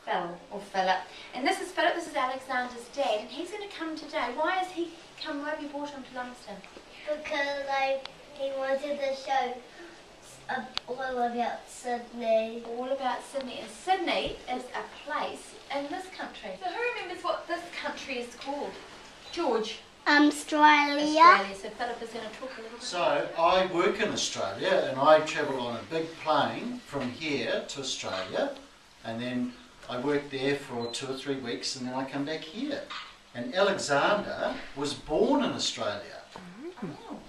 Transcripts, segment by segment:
Phil, or Philip. And this is Philip, this is Alexander's dad, and he's going to come today. Why has he come? Why have you brought him to Lumsden? Because he wanted to show all about Sydney. All about Sydney. And Sydney is a place in this country. So who remembers what this country is called? George? Australia. So Philip is going to talk a little bit. So I work in Australia and I travel on a big plane from here to Australia, and then I work there for 2 or 3 weeks and then I come back here. And Alexander was born in Australia. Oh, we didn't know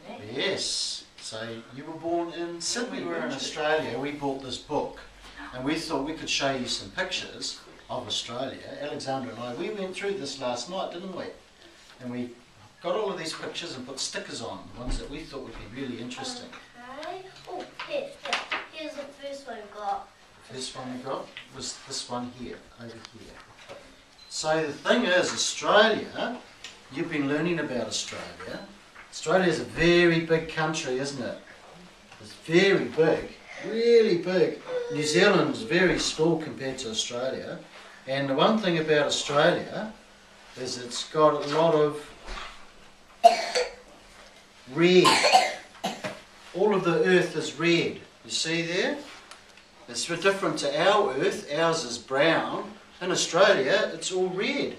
that. Yes. So you were born in Sydney. We were in Australia. We bought this book and we thought we could show you some pictures of Australia. Alexander and I, we went through this last night, didn't we? And we got all of these pictures and put stickers on, ones that we thought would be really interesting. Okay. Oh, here's the first one we got. The first one we got was this one here, over here. So the thing is, Australia, you've been learning about Australia. Australia is a very big country, isn't it? It's very big, really big. New Zealand is very small compared to Australia. And the one thing about Australia is it's got a lot of red. All of the earth is red. You see there? It's different to our earth. Ours is brown. In Australia, it's all red.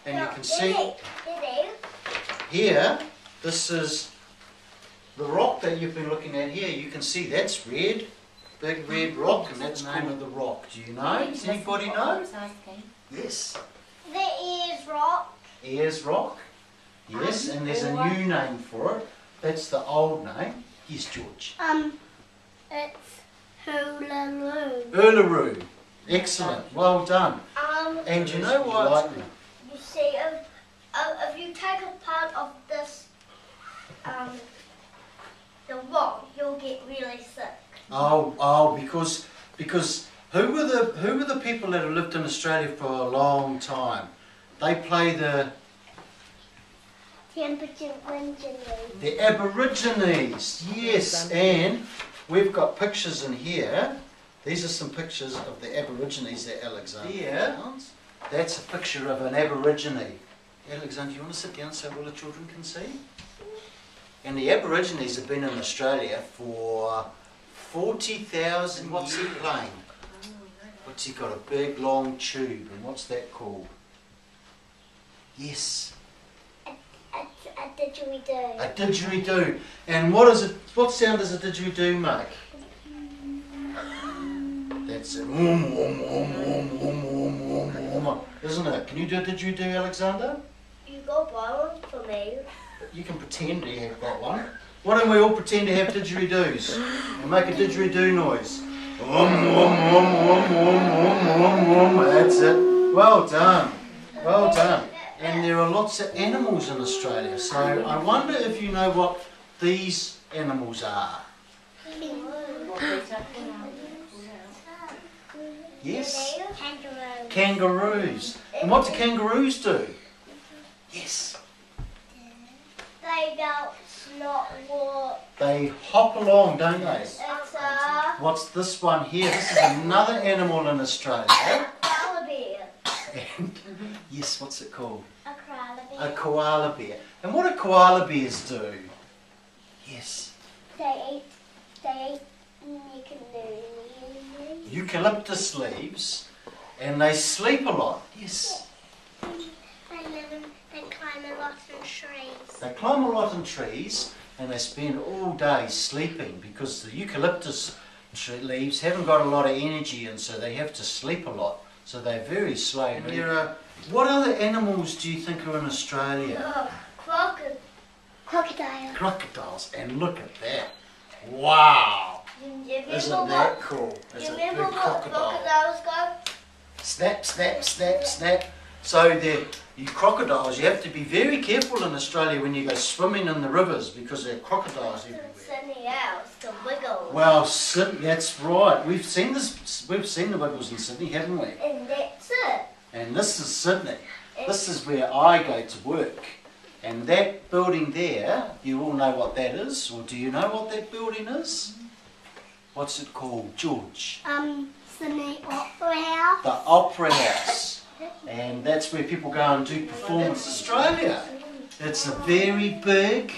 And you can see here, this is the rock that you've been looking at here. You can see that's red. Big red rock, and that's the name of the rock. Do you know? Does anybody know? Yes. The Ayers Rock. Ayers Rock. Yes, and there's a new name for it. That's the old name. Yes, George. It's Uluru. Uluru. Excellent. Well done. And you know what? You see, if you take a part of this, the rock, you'll get really sick. Oh, because who were the people that have lived in Australia for a long time? They play the Aborigines, yes, and we've got pictures in here. These are some pictures of the Aborigines that Alexander found. That's a picture of an Aborigine. Alexander, do you want to sit down so all the children can see? And the Aborigines have been in Australia for 40,000 What's he playing? What's he got? A big long tube, and what's that called? Yes. A didgeridoo. A didgeridoo. And what is it? What sound does a didgeridoo make? That's it. Isn't it? Can you do a didgeridoo, Alexander? You got one for me. You can pretend you have got one. Why don't we all pretend to have didgeridoos and make a didgeridoo noise? That's it. Well done. Well done. And there are lots of animals in Australia, so I wonder if you know what these animals are. Yes? Kangaroos. And what do kangaroos do? Yes. They don't snot walk. They hop along, don't they? It's a What's this one here? This is another animal in Australia. koala bear. And yes, what's it called? A koala bear. A koala bear. And what do koala bears do? Yes. They eat Eucalyptus leaves, and they sleep a lot. Yes. They climb a lot in trees. They climb a lot in trees, and they spend all day sleeping because the eucalyptus leaves haven't got a lot of energy, and so they have to sleep a lot. So they're very slow. And there are, what other animals do you think are in Australia? Crocodile. Crocodiles. And look at that. Wow. Isn't that cool? It's a big crocodile. Crocodiles go? Snap, snap, snap, snap. So you crocodiles, you have to be very careful in Australia when you go swimming in the rivers because there are crocodiles everywhere. Something else, the Wiggles. Well, that's right. We've seen this. We've seen the Wiggles in Sydney, haven't we? And that's it. And this is Sydney. This is where I go to work. And that building there, you all know what that is, or do you know what that building is? What's it called, George? Sydney Opera House. The Opera House. And that's where people go and do Performance Australia. It's a very big,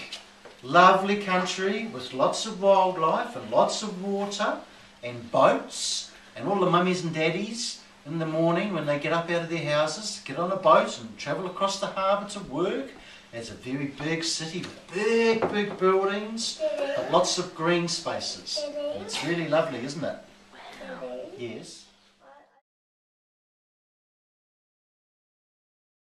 lovely country with lots of wildlife and lots of water and boats, and all the mummies and daddies in the morning when they get up out of their houses, get on a boat and travel across the harbour to work. It's a very big city with big buildings, but lots of green spaces. And it's really lovely, isn't it? Yes.